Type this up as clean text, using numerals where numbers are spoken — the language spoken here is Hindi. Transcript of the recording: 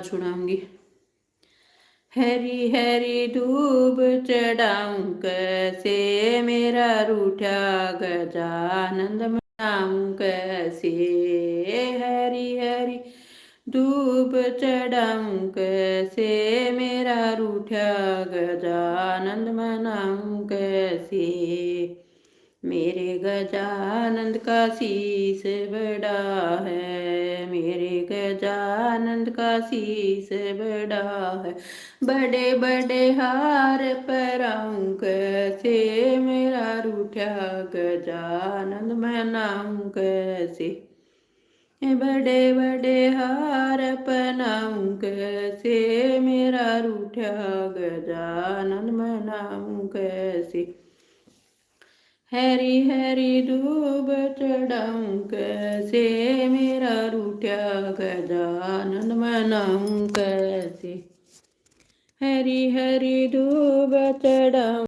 सुनाऊंगी। हरी हरी धूप चढ़ाऊं कैसे मेरा रूठा गजानंद मनाऊं कैसे। हरी हरी धूप चढ़ाऊं कैसे मेरा रूठा गजानंद मनाऊं कैसे। मेरे गजानंद का शीश बड़ा है, मेरे गजानंद का शीश बड़ा है। बड़े बड़े हार पहराऊं कैसे मेरा रूठा गजानंद मनाऊं कैसे। बड़े बड़े हार पहनाऊं कैसे मेरा रूठा गजानंद मनाऊं कैसे। हरी हरी धूप चढ़ाऊं कैसे मेरा रूठा गजानंद मनाऊं कैसे। हरी हरी धूप चढ़ाऊं